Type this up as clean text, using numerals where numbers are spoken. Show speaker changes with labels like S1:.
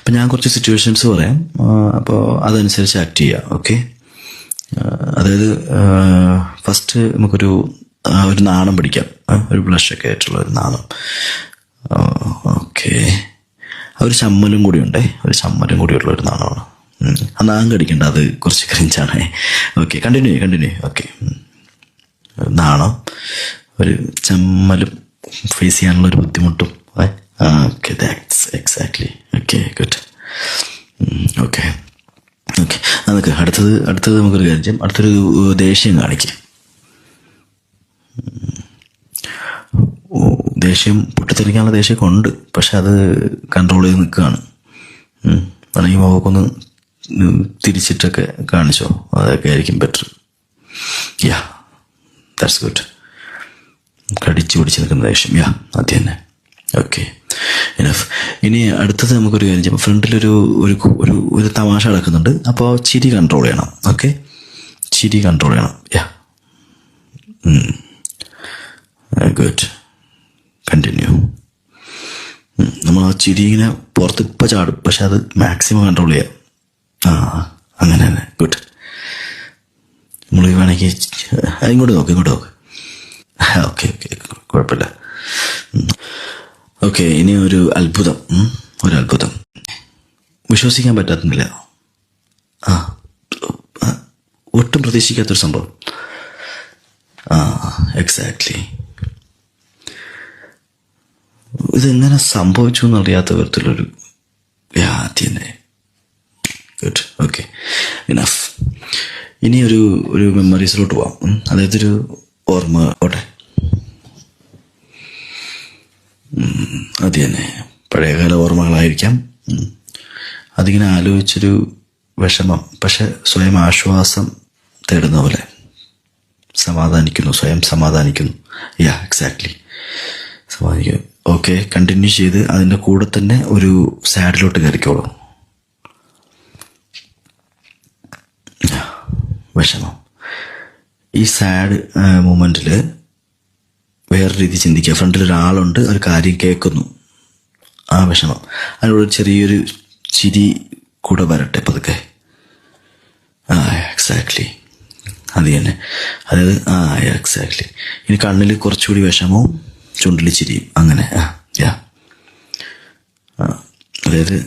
S1: അപ്പം ഞാൻ കുറച്ച് സിറ്റുവേഷൻസ് പറയാം, അപ്പോൾ അതനുസരിച്ച് ആക്ട് ചെയ്യാം. ഓക്കെ, അതായത് ഫസ്റ്റ് നമുക്കൊരു ഒരു നാണം പിടിക്കാം, ഒരു ബ്ലഷൊക്കെ ആയിട്ടുള്ള ഒരു നാണം. ഓക്കെ, ഒരു ചമ്മലും കൂടി ഉണ്ടേ, ഒരു ചമ്മലും കൂടിയുള്ള ഒരു നാണമാണ്. ആ നാം കടിക്കണ്ട, അത് കുറച്ച് ക്രിഞ്ചാണേ. Okay, continue. ഓക്കെ, നാണം, ഒരു ചമ്മലും ഫേസ് ചെയ്യാനുള്ള ഒരു ബുദ്ധിമുട്ടും. Okay, that's exactly. Okay, good. Okay, നമുക്ക് അടുത്തത് നമുക്കൊരു കാര്യം ചെയ്യാം. അടുത്തൊരു ദേഷ്യം കാണിക്കും. ദേഷ്യം പൊട്ടിത്തെറിക്കാനുള്ള ദേഷ്യമൊക്കെ ഉണ്ട്, പക്ഷെ അത് കൺട്രോൾ ചെയ്ത് നിൽക്കുകയാണ്. വേണമെങ്കിൽ മുഖമൊന്ന് തിരിച്ചിട്ടൊക്കെ കാണിച്ചോ, അതൊക്കെ ആയിരിക്കും ബെറ്റർ. Yeah, that's good. കടിച്ചു പിടിച്ച് നിൽക്കുന്ന ദേഷ്യം, യാ, അത് തന്നെ. Okay, enough. ഇനി അടുത്തത് നമുക്കൊരു കാര്യം ചെയ്യാം. ഫ്രണ്ടിലൊരു ഒരു തമാശ നടക്കുന്നുണ്ട്, അപ്പോൾ ചിരി കൺട്രോൾ ചെയ്യണം. ഓക്കെ, ചിരി കൺട്രോൾ ചെയ്യണം. യാ, ഗുഡ്. കണ്ടിന്യൂ. നമ്മൾ ആ ചിരി ഇങ്ങനെ പുറത്ത് ഇപ്പം ചാടും, പക്ഷെ അത് മാക്സിമം കൺട്രോൾ ചെയ്യാം. അങ്ങനെ തന്നെ. ഗുഡ്. നമ്മൾ വേണമെങ്കിൽ ഇങ്ങോട്ട് നോക്ക്. ഓക്കെ, കുഴപ്പമില്ല. ഓക്കെ, ഇനി ഒരു അത്ഭുതം. വിശ്വസിക്കാൻ പറ്റാത്തുന്നില്ല. ഒട്ടും പ്രതീക്ഷിക്കാത്തൊരു സംഭവം. എക്സാക്ട്ലി. ഇതെങ്ങനെ സംഭവിച്ചു എന്നറിയാത്ത വിധത്തിലൊരു തന്നെ. ഗുഡ്. Okay, enough. ഇനി ഒരു മെമ്മറീസിലോട്ട് പോവാം. അതായത് ഒരു ഓർമ്മ ഓട്ടെ. അത് തന്നെ, പഴയകാല ഓർമ്മകളായിരിക്കാം. അതിങ്ങനെ ആലോചിച്ചൊരു വിഷമം, പക്ഷെ സ്വയം ആശ്വാസം തേടുന്ന പോലെ സ്വയം സമാധാനിക്കുന്നു. യാ, എക്സാക്ട്ലി, സമാധാനിക്കുന്നു. ഓക്കെ, കണ്ടിന്യൂ ചെയ്ത് അതിൻ്റെ കൂടെ തന്നെ ഒരു സാഡിലോട്ട് കയറിക്കോളൂ. വിഷമം. ഈ സാഡ് മൂമെന്റിൽ വേറെ രീതി ചിന്തിക്കുക. ഫ്രണ്ടിൽ ഒരാളുണ്ട്, ഒരു കാര്യം കേൾക്കുന്നു, ആ വിഷമം. അതിനോട് ചെറിയൊരു ചിരി കൂടെ വരട്ടെ പതുക്കെ. എക്സാക്ട്ലി, അത് തന്നെ. അതായത് എക്സാക്ട്ലി. ഇനി കണ്ണിൽ കുറച്ചുകൂടി വിഷമവും ചുണ്ടിൽ ചിരിയും, അങ്ങനെ. അതായത്